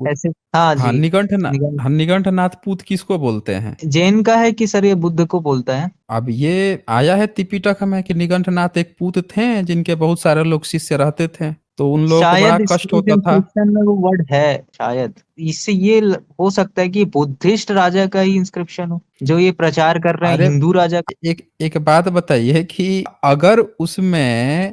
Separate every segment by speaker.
Speaker 1: ऐसे। हाँ
Speaker 2: हाँ,
Speaker 1: जी। निगम
Speaker 2: निगंठनाथ पूत किसको बोलते हैं?
Speaker 1: जैन का है कि सर ये बुद्ध को बोलता है?
Speaker 2: अब ये आया है त्रिपिटक में कि निगंठनाथ एक पूत थे जिनके बहुत सारे लोग शिष्य रहते थे, तो उन लोगों को बड़ा
Speaker 1: शायद
Speaker 2: कष्ट
Speaker 1: इस
Speaker 2: होता था।
Speaker 1: इंस्क्रिप्शन में वो वर्ड है। शायद इससे ये हो सकता है कि बुद्धिस्ट राजा का ही इंस्क्रिप्शन हो, जो ये प्रचार कर रहे हैं
Speaker 2: अरे
Speaker 1: हिंदू राजा का।
Speaker 2: एक एक बात बताइए कि अगर उसमें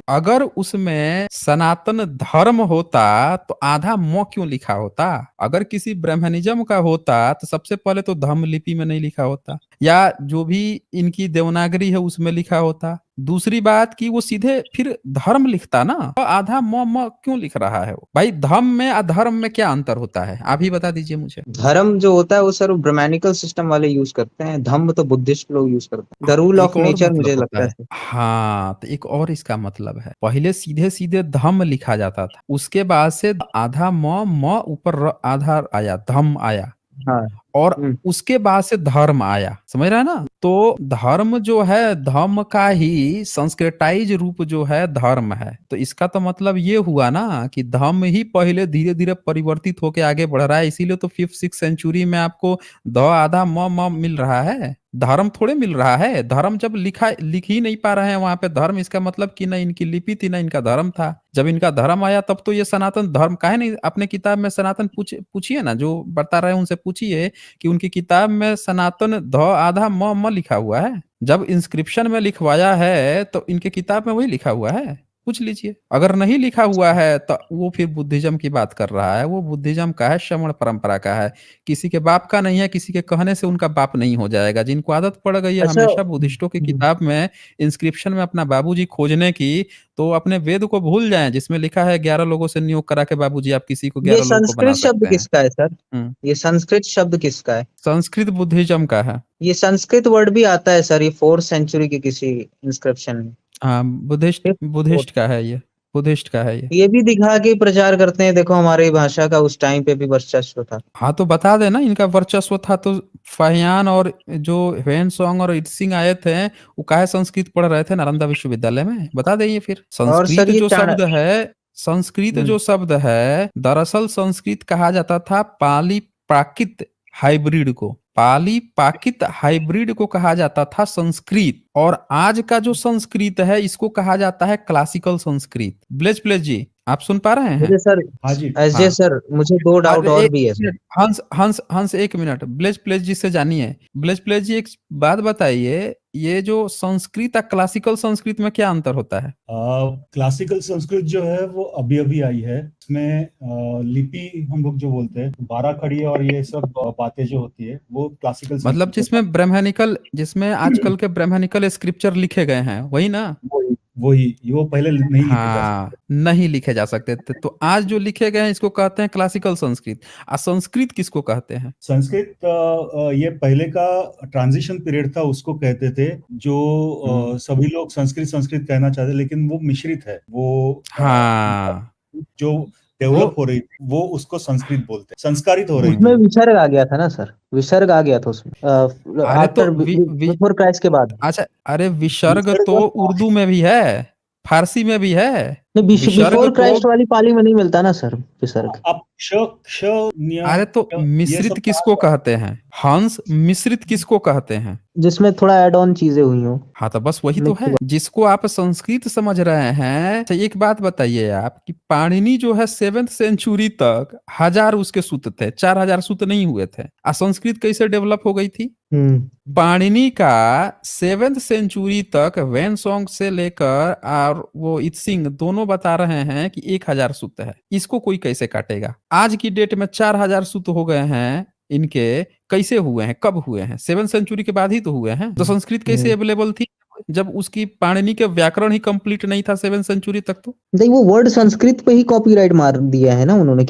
Speaker 2: सनातन धर्म होता तो आधा म क्यों लिखा होता? अगर किसी ब्राह्मणिज्म का होता तो सबसे पहले तो धम्म लिपि में नहीं लिखा होता, या जो भी इनकी देवनागरी है उसमें लिखा होता। दूसरी बात कि वो सीधे फिर धर्म लिखता ना, तो आधा म क्यों लिख रहा है वो? भाई धर्म में अधर्म में क्या अंतर होता है, आप ही बता दीजिए मुझे।
Speaker 1: धर्म जो होता है वो सर ब्राह्मणिकल सिस्टम वाले यूज करते हैं, धम्म तो बुद्धिस्ट लोग यूज करते हैं। द रूल
Speaker 2: एक
Speaker 1: ऑफ
Speaker 2: और
Speaker 1: नेचर
Speaker 2: मतलब
Speaker 1: मुझे
Speaker 2: होता
Speaker 1: लगता है
Speaker 2: है,
Speaker 1: सर।
Speaker 2: हाँ, तो एक और इसका मतलब है, पहले सीधे सीधे धम लिखा जाता था, उसके बाद से आधा म ऊपर आधा आया, धम आया,
Speaker 1: हाँ।
Speaker 2: और
Speaker 1: हम्म।
Speaker 2: उसके बाद से धर्म आया, समझ रहा है ना? तो धर्म जो है, धर्म का ही संस्कृताइज रूप जो है धर्म है, तो इसका तो मतलब ये हुआ ना कि धर्म ही पहले धीरे धीरे परिवर्तित होके आगे बढ़ रहा है, इसीलिए तो 5th 6th सेंचुरी में आपको ध आधा म मिल रहा है, धर्म थोड़े मिल रहा है। धर्म जब लिख ही नहीं पा रहे हैं वहां पे धर्म, इसका मतलब कि ना इनकी लिपि थी ना इनका धर्म था। जब इनका धर्म आया तब तो ये सनातन धर्म काहे नहीं अपने किताब में सनातन पूछिए ना, जो बता रहे हैं उनसे पूछिए कि उनकी किताब में सनातन ध आधा म लिखा हुआ है। जब इंस्क्रिप्शन में लिखवाया है तो इनके किताब में वही लिखा हुआ है, पूछ लीजिए। अगर नहीं लिखा हुआ है तो वो फिर बुद्धिज्म की बात कर रहा है, वो बुद्धिज्म का है, श्रमण परंपरा का है, किसी के बाप का नहीं है, किसी के कहने से उनका बाप नहीं हो जाएगा। जिनको आदत पड़ गई है
Speaker 1: अच्छा।
Speaker 2: हमेशा बुद्धिस्टों की किताब में इंस्क्रिप्शन में अपना बाबूजी खोजने की, तो अपने वेद को भूल जाएं जिसमें लिखा है 11 लोगों से नियोग करा के बाबूजी आप किसी को
Speaker 1: ये
Speaker 2: 11 लोगों को बना
Speaker 1: संस्कृत शब्द
Speaker 2: सकते हैं।
Speaker 1: किसका है सर?
Speaker 2: हम्म।
Speaker 1: ये संस्कृत शब्द किसका है?
Speaker 2: संस्कृत बुद्धिज्म का है।
Speaker 1: ये संस्कृत वर्ड भी आता है सर, ये 4th सेंचुरी के किसी इंस्क्रिप्शन में।
Speaker 2: हाँ, बुद्धिस्ट
Speaker 1: Fifth, fourth।
Speaker 2: बुद्धिस्ट का है ये, बुद्धिस्ट का है ये।
Speaker 1: ये भी दिखा के प्रचार करते हैं, देखो हमारी भाषा का उस टाइम पे भी वर्चस्व था।
Speaker 2: हाँ तो बता देना इनका वर्चस्व था तो फाहियान और जो ह्वेन सॉन्ग और इत्सिंग आए थे वो काहे संस्कृत पढ़ रहे थे नालंदा विश्वविद्यालय में, बता देंगे फिर।
Speaker 1: और सर ये
Speaker 2: संस्कृत
Speaker 1: हम्म।
Speaker 2: जो शब्द है दरअसल संस्कृत कहा जाता था पाली प्राकृत हाइब्रिड को, पाली प्राकृत हाइब्रिड को कहा जाता था संस्कृत, और आज का जो संस्कृत है इसको कहा जाता है क्लासिकल संस्कृत। ब्लेज प्लेज जी, आप सुन पा रहे हैं?
Speaker 1: मुझे सर
Speaker 3: हाँ जी।
Speaker 1: अजय
Speaker 2: हाँ।
Speaker 1: सर, मुझे दो डाउट
Speaker 2: अरे
Speaker 1: और
Speaker 2: एक
Speaker 1: भी है सर।
Speaker 2: मिनट, हंस हंस हंस, एक मिनट, ब्लेज प्लेज जी से जानिए। ब्लेज प्लेज जी एक बात बताइए, ये जो संस्कृत और क्लासिकल संस्कृत में क्या अंतर होता है?
Speaker 3: क्लासिकल संस्कृत जो है वो अभी अभी आई है। इसमें लिपि हम लोग जो बोलते हैं 12 खड़ी और ये सब बातें जो होती है वो क्लासिकल
Speaker 2: मतलब
Speaker 3: संस्कृत में
Speaker 2: जिसमें आजकल के ब्राह्मणिकल स्क्रिप्चर लिखे गए हैं वही ना?
Speaker 3: वही वही वो पहले नहीं लिखे जा सकते।
Speaker 2: हाँ, नहीं लिखे जा सकते थे, तो आज जो लिखे गए हैं इसको कहते हैं क्लासिकल संस्कृत। और संस्कृत किसको कहते हैं?
Speaker 3: संस्कृत ये पहले का ट्रांजिशन पीरियड था उसको कहते थे, जो सभी लोग संस्कृत संस्कृत कहना चाहते लेकिन वो मिश्रित है, वो
Speaker 2: हाँ,
Speaker 3: जो
Speaker 2: वो
Speaker 3: डेवलप हो रही थी वो उसको संस्कृत बोलते हैं, संस्कारित हो रही
Speaker 1: उसमें
Speaker 3: थी।
Speaker 1: विसर्ग आ गया था ना सर, विसर्ग आ गया था उसमें
Speaker 2: अरे तो
Speaker 1: आफ्टर बिफोर क्राइस्ट के बाद।
Speaker 2: अच्छा, अरे विसर्ग तो
Speaker 3: विसर्ग
Speaker 2: उर्दू में भी है, फारसी में भी है।
Speaker 1: नहीं,
Speaker 2: विसर्ग
Speaker 1: बिफोर
Speaker 2: तो,
Speaker 1: क्राइस्ट वाली पाली में नहीं मिलता ना सर विसर्ग।
Speaker 3: अब क्ष क्ष न्य
Speaker 2: अरे तो
Speaker 3: ये सब
Speaker 2: मिश्रित
Speaker 3: कहाँ
Speaker 2: किसको
Speaker 3: से
Speaker 2: कहते हैं? हंस मिश्रित किसको कहते हैं?
Speaker 1: जिसमें थोड़ा ऐड ऑन चीजें हुई हो।
Speaker 2: हाँ तो बस वही तो
Speaker 1: मिक्स।
Speaker 2: है जिसको आप संस्कृत समझ रहे हैं। तो एक बात बताइए आप कि पाणिनि जो है 7th सेंचुरी तक 1000 उसके सूत्र थे, 4000 सूत्र नहीं हुए थे। आ संस्कृत कैसे डेवलप हो गई थी? पाणिनि का 7th सेंचुरी तक वैन सॉन्ग से लेकर और वो इत्सिंग दोनों बता रहे हैं कि 1000 सूत्र है, इसको कोई कैसे काटेगा? आज की डेट में 4000 सूत्र हो गए हैं इनके, कैसे हुए हैं, कब हुए हैं? 7th सेंचुरी के बाद ही तो हुए हैं। तो संस्कृत कैसे अवेलेबल थी जब उसकी पाणिनि के व्याकरण ही कंप्लीट नहीं था 7th सेंचुरी तक? तो
Speaker 1: नहीं, वो वर्ड संस्कृत पे ही कॉपीराइट मार दिया है ना उन्होंने।